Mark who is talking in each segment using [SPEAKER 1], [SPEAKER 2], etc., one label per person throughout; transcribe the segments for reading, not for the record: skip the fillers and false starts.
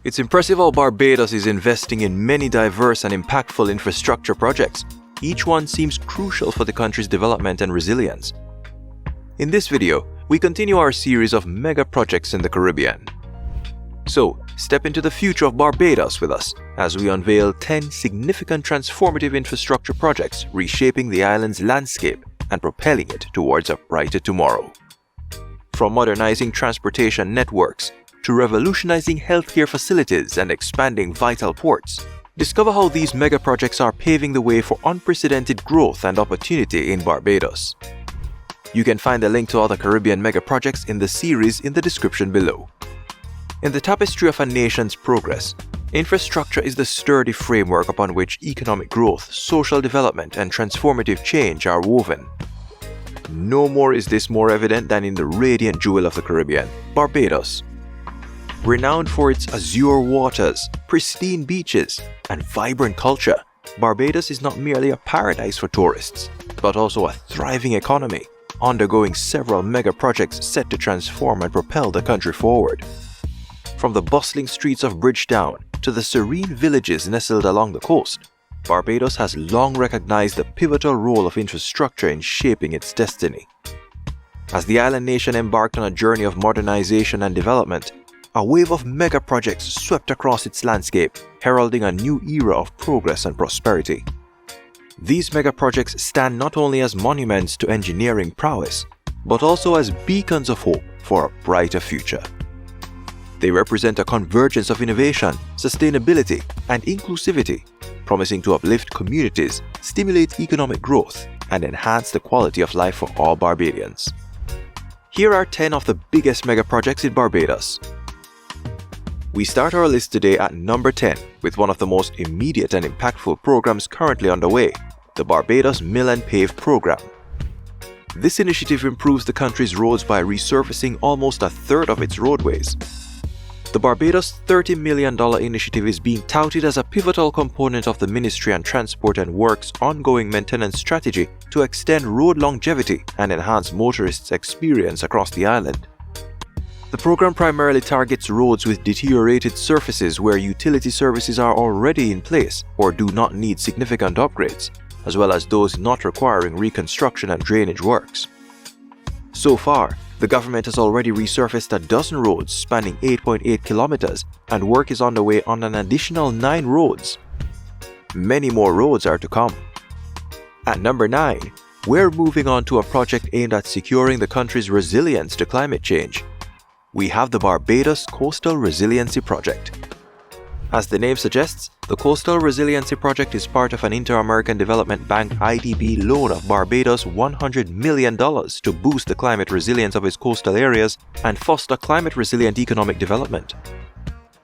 [SPEAKER 1] It's impressive how Barbados is investing in many diverse and impactful infrastructure projects. Each one seems crucial for the country's development and resilience. In this video, we continue our series of mega projects in the Caribbean. So, step into the future of Barbados with us as we unveil 10 significant transformative infrastructure projects reshaping the island's landscape and propelling it towards a brighter tomorrow. From modernizing transportation networks to revolutionizing healthcare facilities and expanding vital ports, discover how these mega projects are paving the way for unprecedented growth and opportunity in Barbados. You can find a link to other Caribbean mega projects in the series in the description below. In the tapestry of a nation's progress, infrastructure is the sturdy framework upon which economic growth, social development, and transformative change are woven. No more is this more evident than in the radiant jewel of the Caribbean, Barbados. Renowned for its azure waters, pristine beaches, and vibrant culture, Barbados is not merely a paradise for tourists, but also a thriving economy, undergoing several mega projects set to transform and propel the country forward. From the bustling streets of Bridgetown to the serene villages nestled along the coast, Barbados has long recognized the pivotal role of infrastructure in shaping its destiny. As the island nation embarked on a journey of modernization and development, a wave of mega projects swept across its landscape, heralding a new era of progress and prosperity. These mega projects stand not only as monuments to engineering prowess, but also as beacons of hope for a brighter future. They represent a convergence of innovation, sustainability, and inclusivity, promising to uplift communities, stimulate economic growth, and enhance the quality of life for all Barbadians. Here are 10 of the biggest mega projects in Barbados. We start our list today at number 10 with one of the most immediate and impactful programs currently underway, the Barbados Mill and Pave program. This initiative improves the country's roads by resurfacing almost a third of its roadways. The Barbados $30 million initiative is being touted as a pivotal component of the Ministry and Transport and Works' ongoing maintenance strategy to extend road longevity and enhance motorists' experience across the island. The program primarily targets roads with deteriorated surfaces where utility services are already in place or do not need significant upgrades, as well as those not requiring reconstruction and drainage works. So far, the government has already resurfaced a dozen roads spanning 8.8 kilometers, and work is underway on an additional 9 roads. Many more roads are to come. At number 9, we're moving on to a project aimed at securing the country's resilience to climate change. We have the Barbados Coastal Resiliency Project. As the name suggests, the Coastal Resiliency Project is part of an Inter-American Development Bank IDB loan of Barbados $100 million to boost the climate resilience of its coastal areas and foster climate-resilient economic development.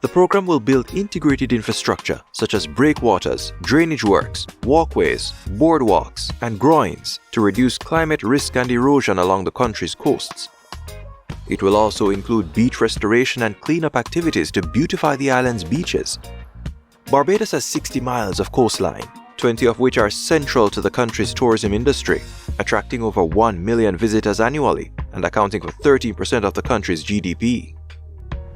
[SPEAKER 1] The program will build integrated infrastructure such as breakwaters, drainage works, walkways, boardwalks, and groins to reduce climate risk and erosion along the country's coasts. It will also include beach restoration and cleanup activities to beautify the island's beaches. Barbados has 60 miles of coastline, 20 of which are central to the country's tourism industry, attracting over 1 million visitors annually and accounting for 13% of the country's GDP.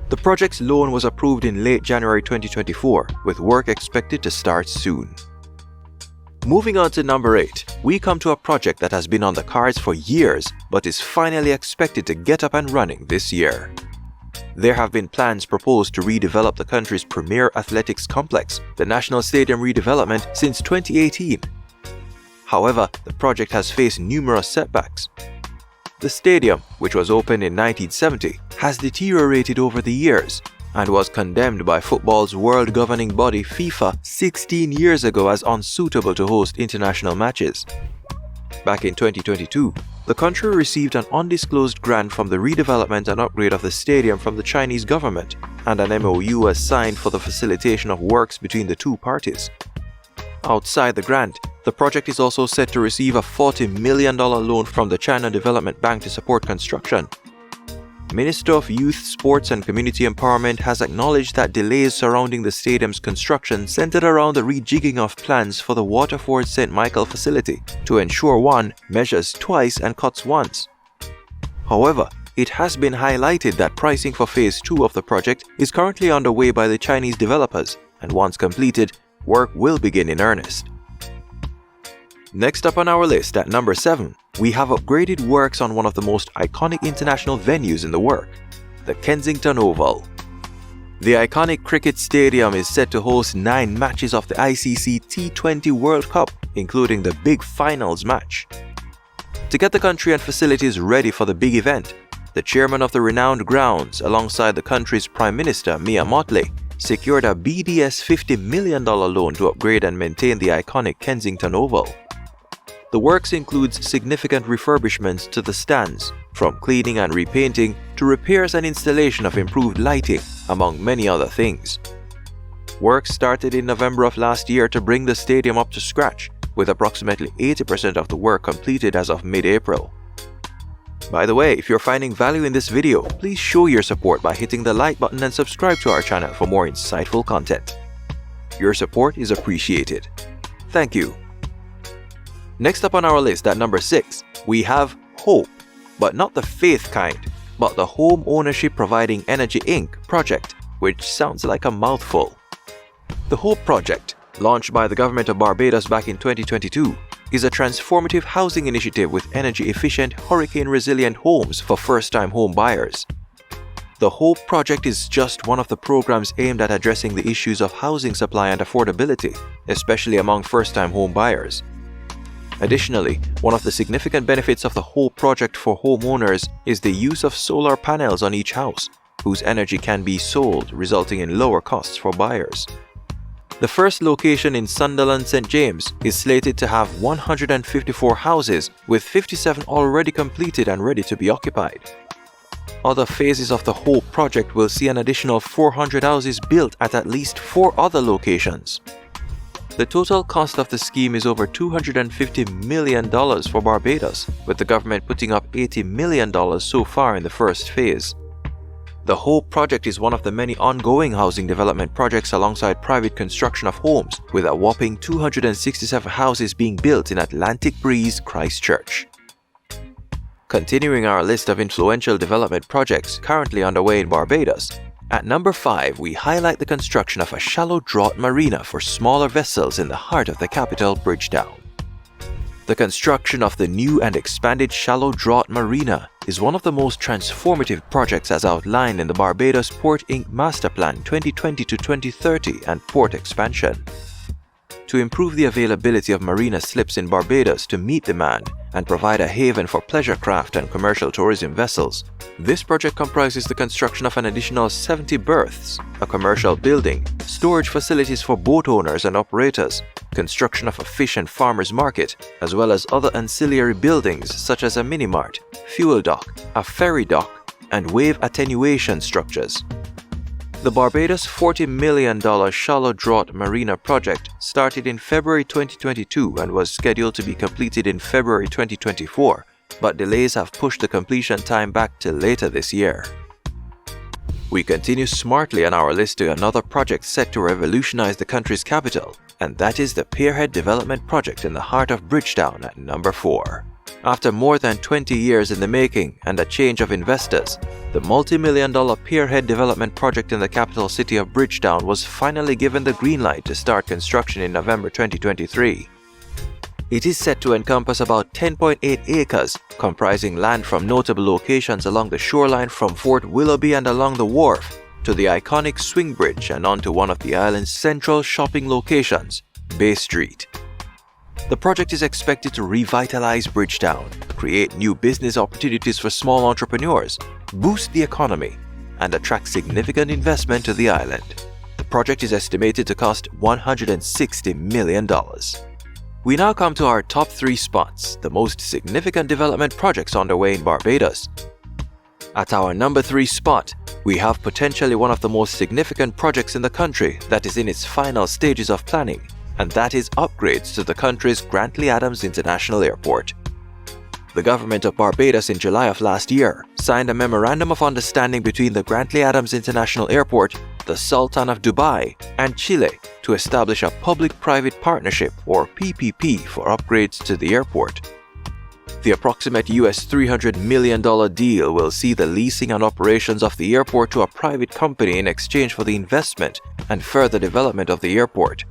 [SPEAKER 1] The project's loan was approved in late January 2024, with work expected to start soon. Moving on to number 8, we come to a project that has been on the cards for years but is finally expected to get up and running this year. There have been plans proposed to redevelop the country's premier athletics complex, the National Stadium redevelopment, since 2018. However, the project has faced numerous setbacks. The stadium, which was opened in 1970, has deteriorated over the years and was condemned by football's world governing body FIFA 16 years ago as unsuitable to host international matches. Back in 2022, the country received an undisclosed grant from the redevelopment and upgrade of the stadium from the Chinese government, and an MOU was signed for the facilitation of works between the two parties. Outside the grant, the project is also set to receive a $40 million loan from the China Development Bank to support construction. Minister of Youth, Sports and Community Empowerment has acknowledged that delays surrounding the stadium's construction centered around the rejigging of plans for the Waterford St. Michael facility to ensure one measures twice and cuts once. However, it has been highlighted that pricing for Phase 2 of the project is currently underway by the Chinese developers, and once completed, work will begin in earnest. Next up on our list at number 7, we have upgraded works on one of the most iconic international venues in the world, the Kensington Oval. The iconic cricket stadium is set to host 9 matches of the ICC T20 World Cup, including the big finals match. To get the country and facilities ready for the big event, the chairman of the renowned grounds, alongside the country's Prime Minister Mia Mottley, secured a BDS $50 million loan to upgrade and maintain the iconic Kensington Oval. The works includes significant refurbishments to the stands, from cleaning and repainting to repairs and installation of improved lighting, among many other things. Work started in November of last year to bring the stadium up to scratch, with approximately 80% of the work completed as of mid-April. By the way, if you're finding value in this video, please show your support by hitting the like button and subscribe to our channel for more insightful content. Your support is appreciated. Thank you. Next up on our list at number 6, we have HOPE, but not the faith kind, but the Homeownership Providing Energy Inc. project, which sounds like a mouthful. The HOPE project, launched by the government of Barbados back in 2022, is a transformative housing initiative with energy-efficient, hurricane-resilient homes for first-time home buyers. The HOPE project is just one of the programs aimed at addressing the issues of housing supply and affordability, especially among first-time home buyers. Additionally, one of the significant benefits of the HOPE project for homeowners is the use of solar panels on each house, whose energy can be sold, resulting in lower costs for buyers. The first location in Sunderland, St. James, is slated to have 154 houses, with 57 already completed and ready to be occupied. Other phases of the HOPE project will see an additional 400 houses built at least 4 other locations. The total cost of the scheme is over $250 million for Barbados, with the government putting up $80 million so far in the first phase. The HOPE project is one of the many ongoing housing development projects alongside private construction of homes, with a whopping 267 houses being built in Atlantic Breeze, Christchurch. Continuing our list of influential development projects currently underway in Barbados, at number 5, we highlight the construction of a shallow draught marina for smaller vessels in the heart of the capital, Bridgetown. The construction of the new and expanded shallow draught marina is one of the most transformative projects as outlined in the Barbados Port Inc. Master Plan 2020 to 2030 and port expansion. To improve the availability of marina slips in Barbados to meet demand and provide a haven for pleasure craft and commercial tourism vessels, this project comprises the construction of an additional 70 berths, a commercial building, storage facilities for boat owners and operators, construction of a fish and farmers market, as well as other ancillary buildings such as a mini-mart, fuel dock, a ferry dock, and wave attenuation structures. The Barbados $40 million shallow draught marina project started in February 2022 and was scheduled to be completed in February 2024, but delays have pushed the completion time back till later this year. We continue smartly on our list to another project set to revolutionize the country's capital, and that is the Pierhead development project in the heart of Bridgetown at number 4. After more than 20 years in the making and a change of investors, the multi-million-dollar Pierhead development project in the capital city of Bridgetown was finally given the green light to start construction in November 2023. It is set to encompass about 10.8 acres, comprising land from notable locations along the shoreline from Fort Willoughby and along the wharf to the iconic Swing Bridge and onto one of the island's central shopping locations, Bay Street. The project is expected to revitalize Bridgetown, create new business opportunities for small entrepreneurs, boost the economy, and attract significant investment to the island. The project is estimated to cost $160 million. We now come to our top 3 spots, the most significant development projects underway in Barbados. At our number 3 spot, we have potentially one of the most significant projects in the country that is in its final stages of planning, and that is upgrades to the country's Grantley Adams International Airport. The government of Barbados in July of last year signed a memorandum of understanding between the Grantley Adams International Airport, the Sultan of Dubai, and Chile to establish a public-private partnership or PPP for upgrades to the airport. The approximate US $300 million deal will see the leasing and operations of the airport to a private company in exchange for the investment and further development of the airport.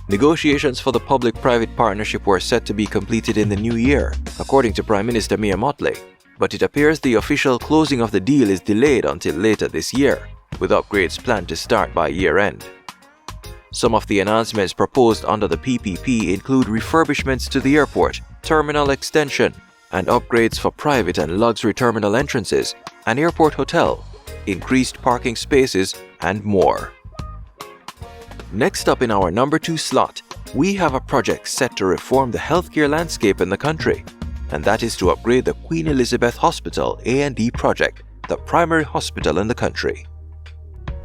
[SPEAKER 1] Negotiations for the public-private partnership were set to be completed in the new year, according to Prime Minister Mia Mottley, but it appears the official closing of the deal is delayed until later this year, with upgrades planned to start by year-end. Some of the enhancements proposed under the PPP include refurbishments to the airport, terminal extension, and upgrades for private and luxury terminal entrances, an airport hotel, increased parking spaces, and more. Next up in our number 2 slot, we have a project set to reform the healthcare landscape in the country, and that is to upgrade the Queen Elizabeth Hospital A&E project, the primary hospital in the country.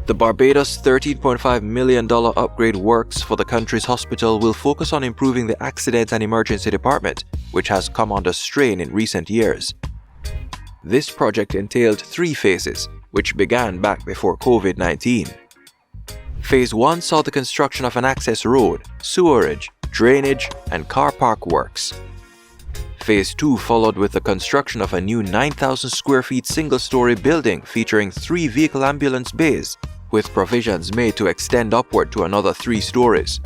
[SPEAKER 1] The Barbados $13.5 million upgrade works for the country's hospital will focus on improving the accident and emergency department, which has come under strain in recent years. This project entailed 3 phases, which began back before COVID-19. Phase 1 saw the construction of an access road, sewerage, drainage, and car park works. Phase 2 followed with the construction of a new 9,000 square feet single-story building featuring 3 vehicle ambulance bays, with provisions made to extend upward to another 3 stories.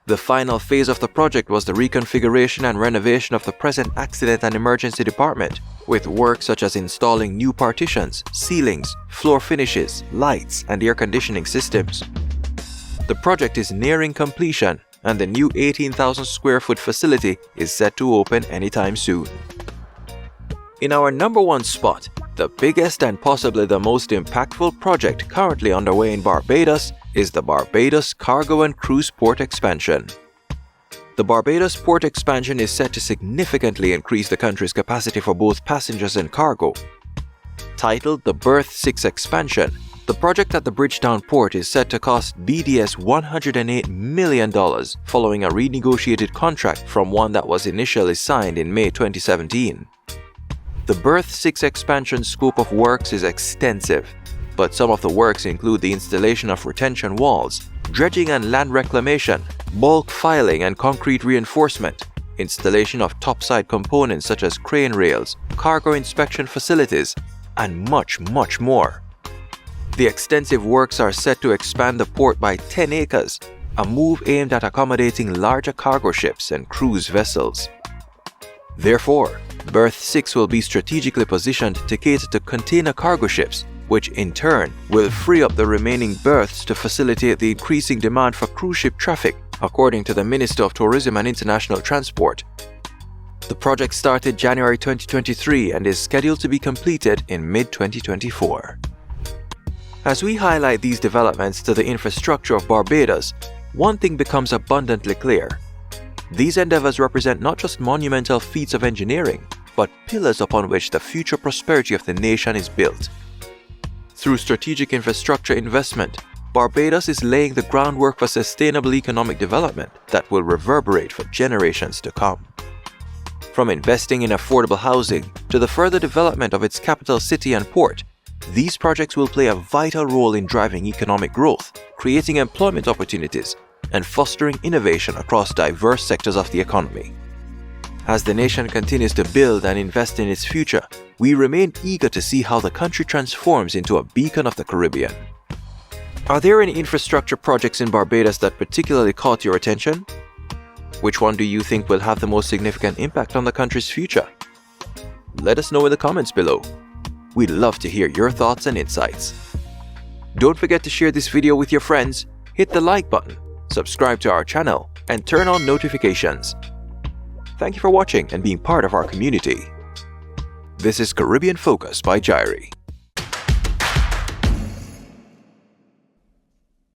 [SPEAKER 1] The final phase of the project was the reconfiguration and renovation of the present accident and emergency department, with work such as installing new partitions, ceilings, floor finishes, lights, and air conditioning systems. The project is nearing completion, and the new 18,000 square foot facility is set to open anytime soon. In our number 1 spot, the biggest and possibly the most impactful project currently underway in Barbados is the Barbados Cargo and Cruise Port Expansion. The Barbados Port Expansion is set to significantly increase the country's capacity for both passengers and cargo. Titled the Berth 6 Expansion, the project at the Bridgetown port is set to cost BDS $108 million following a renegotiated contract from one that was initially signed in May 2017. The Berth 6 expansion scope of works is extensive, but some of the works include the installation of retention walls, dredging and land reclamation, bulk filing and concrete reinforcement, installation of topside components such as crane rails, cargo inspection facilities, and much more. The extensive works are set to expand the port by 10 acres, a move aimed at accommodating larger cargo ships and cruise vessels. Therefore, Berth 6 will be strategically positioned to cater to container cargo ships, which in turn will free up the remaining berths to facilitate the increasing demand for cruise ship traffic, according to the Minister of Tourism and International Transport. The project started January 2023 and is scheduled to be completed in mid-2024. As we highlight these developments to the infrastructure of Barbados, one thing becomes abundantly clear. These endeavors represent not just monumental feats of engineering, but pillars upon which the future prosperity of the nation is built. Through strategic infrastructure investment, Barbados is laying the groundwork for sustainable economic development that will reverberate for generations to come. From investing in affordable housing to the further development of its capital city and port, these projects will play a vital role in driving economic growth, creating employment opportunities, and fostering innovation across diverse sectors of the economy. As the nation continues to build and invest in its future, we remain eager to see how the country transforms into a beacon of the Caribbean. Are there any infrastructure projects in Barbados that particularly caught your attention? Which one do you think will have the most significant impact on the country's future? Let us know in the comments below. We'd love to hear your thoughts and insights. Don't forget to share this video with your friends, hit the like button, subscribe to our channel, and turn on notifications. Thank you for watching and being part of our community. This is Caribbean Focus by Jairi.